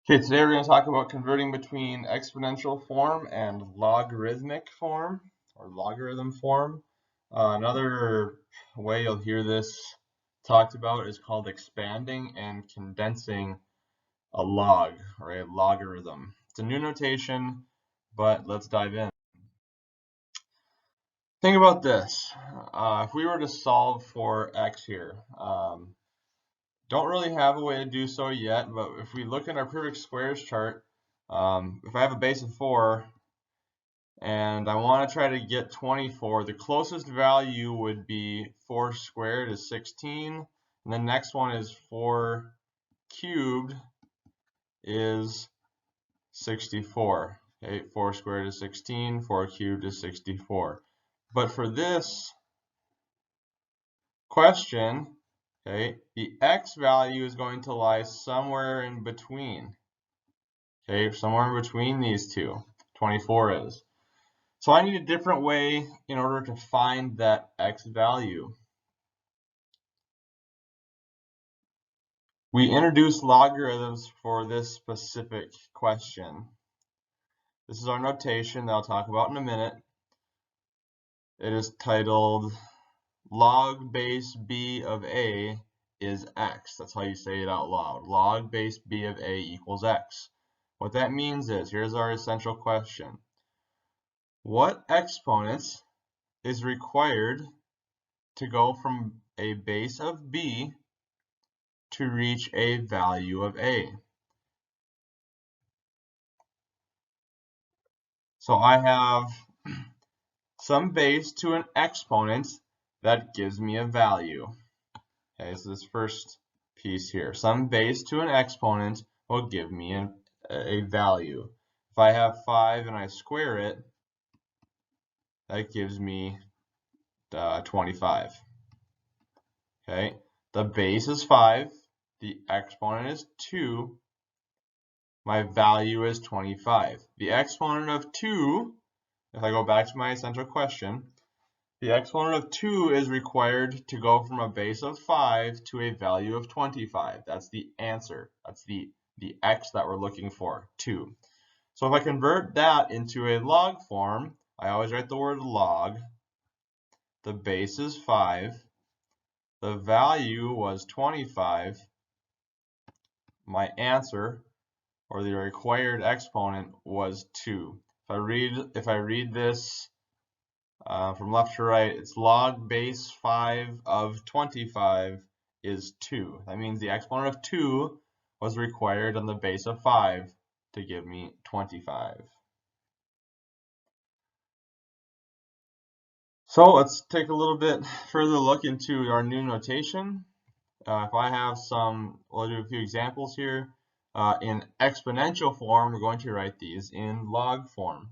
Okay, today we're going to talk about converting between exponential form and logarithmic form or logarithm form. Another way you'll hear this talked about is called expanding and condensing a log or a logarithm. It's a new notation, but let's dive in. Think about this. If we were to solve for x here, don't really have a way to do so yet, but if we look at our perfect squares chart, if I have a base of 4 and I want to try to get 24, the closest value would be 4 squared is 16, and the next one is 4 cubed is 64. Okay, 4 squared is 16, 4 cubed is 64. But for this question, okay, the x value is going to lie somewhere in between. Okay, somewhere in between these two, 24 is. So I need a different way in order to find that x value. We introduce logarithms for this specific question. This is our notation that I'll talk about in a minute. It is titled log base b of a is x. That's how you say it out loud. Log base b of a equals x. What that means is, here's our essential question. What exponent is required to go from a base of b to reach a value of a? So I have some base to an exponent that gives me a value. Okay, so this first piece here, some base to an exponent will give me a value. If I have 5 and I square it, that gives me 25. Okay, the base is 5, the exponent is 2, my value is 25. The exponent of 2, if I go back to my essential question, the exponent of 2 is required to go from a base of 5 to a value of 25. That's the answer. That's the x that we're looking for, 2. So if I convert that into a log form, I always write the word log. The base is 5. The value was 25. My answer, or the required exponent, was 2. If I read this from left to right, it's log base 5 of 25 is 2. That means the exponent of 2 was required on the base of 5 to give me 25. So let's take a little bit further look into our new notation. If I have we'll do a few examples here. In exponential form, we're going to write these in log form.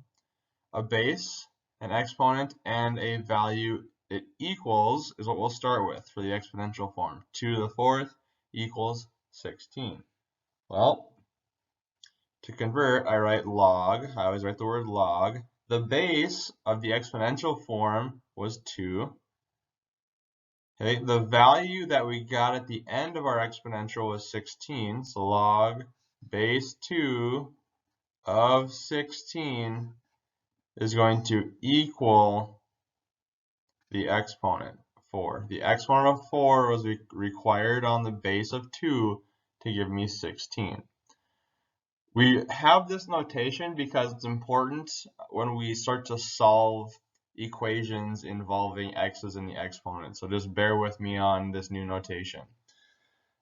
A base, an exponent, and a value it equals is what we'll start with for the exponential form. 2 to the 4th equals 16. Well, to convert, I write log. I always write the word log. The base of the exponential form was 2. Okay, the value that we got at the end of our exponential was 16. So log base 2 of 16 is going to equal the exponent 4. The exponent of 4 was required on the base of 2 to give me 16. We have this notation because it's important when we start to solve equations involving x's in the exponent. So just bear with me on this new notation.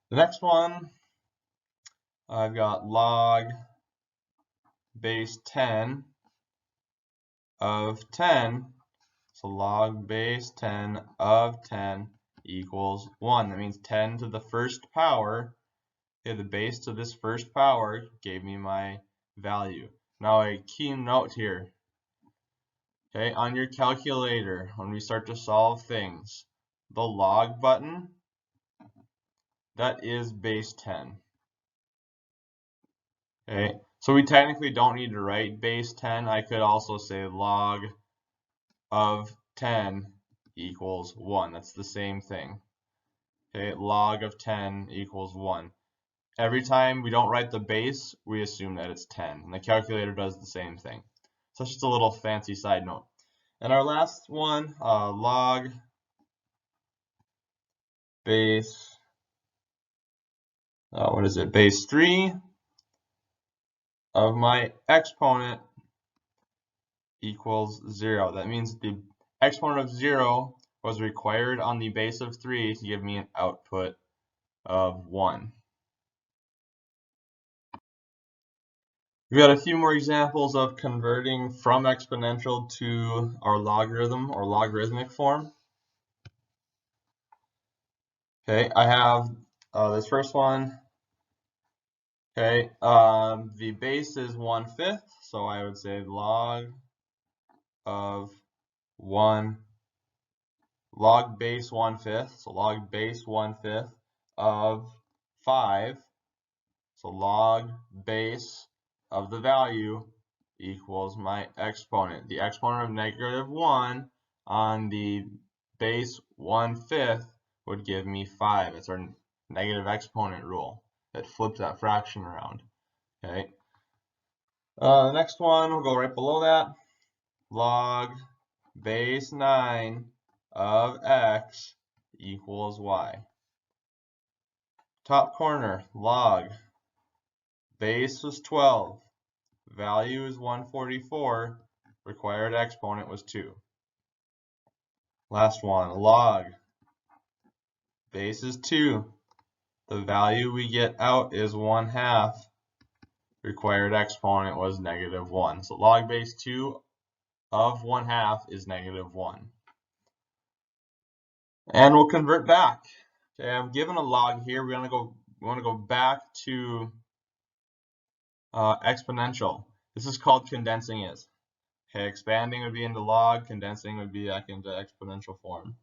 The next one, I've got log base 10 of 10. So log base 10 of 10 equals 1. That means 10 to the first power. Okay, the base to this first power gave me my value. Now a key note here. Okay, on your calculator, when we start to solve things, the log button, that is base 10. Okay, so we technically don't need to write base 10. I could also say log of 10 equals 1. That's the same thing. Okay, log of 10 equals 1. every time we don't write the base, we assume that it's 10. And the calculator does the same thing. So it's just a little fancy side note. And our last one, log base, what is it, base 3 of my exponent equals 0. That means the exponent of 0 was required on the base of 3 to give me an output of 1. We've got a few more examples of converting from exponential to our logarithm or logarithmic form. Okay, I have this first one. Okay, the base is 1/5, so I would say log of 1, log base 1/5, so log base 1/5 of 5, so log base of the value equals my exponent. The exponent of negative 1 on the base 1/5 would give me 5. It's our negative exponent rule that flips that fraction around. Okay. The next one, we'll go right below that. Log base 9 of x equals y. Top corner, log base was 12. Value is 144. Required exponent was 2. Last one, log base is 2. The value we get out is 1/2. Required exponent was negative 1. So log base 2 of 1/2 is negative 1. And we'll convert back. Okay, I'm given a log here. We want to go back to exponential. This is called condensing it. Okay, expanding would be into log, condensing would be back into exponential form.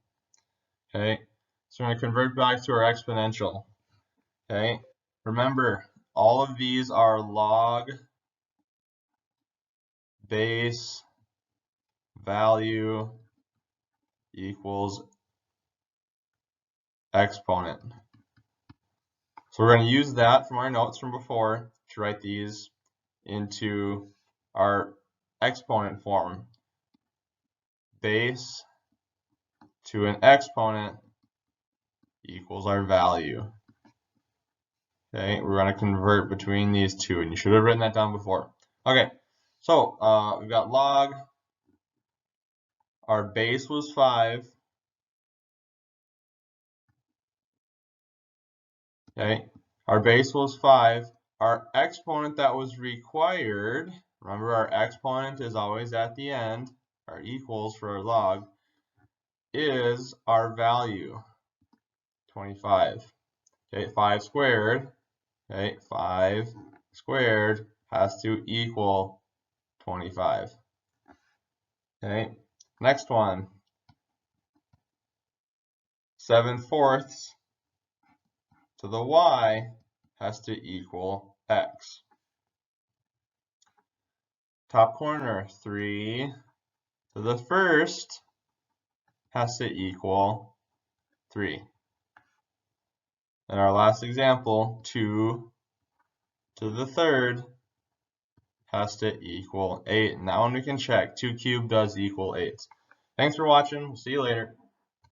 Okay, so we're going to convert back to our exponential. Okay, remember, all of these are log base value equals exponent. So we're going to use that from our notes from before to write these into our exponent form. Base to an exponent equals our value. Okay, we're going to convert between these two, and you should have written that down before. Okay, so we've got log. Our base was 5. Okay, our base was 5. Our exponent that was required, remember our exponent is always at the end, our equals for our log, is our value, 25. Okay, 5 squared, okay, 5 squared has to equal 25. Okay, next one, 7/4 to the y has to equal x. Top corner, 3 to the first has to equal 3. And our last example, 2 to the third has to equal 8. And that one we can check. 2 cubed does equal 8. Thanks for watching. We'll see you later.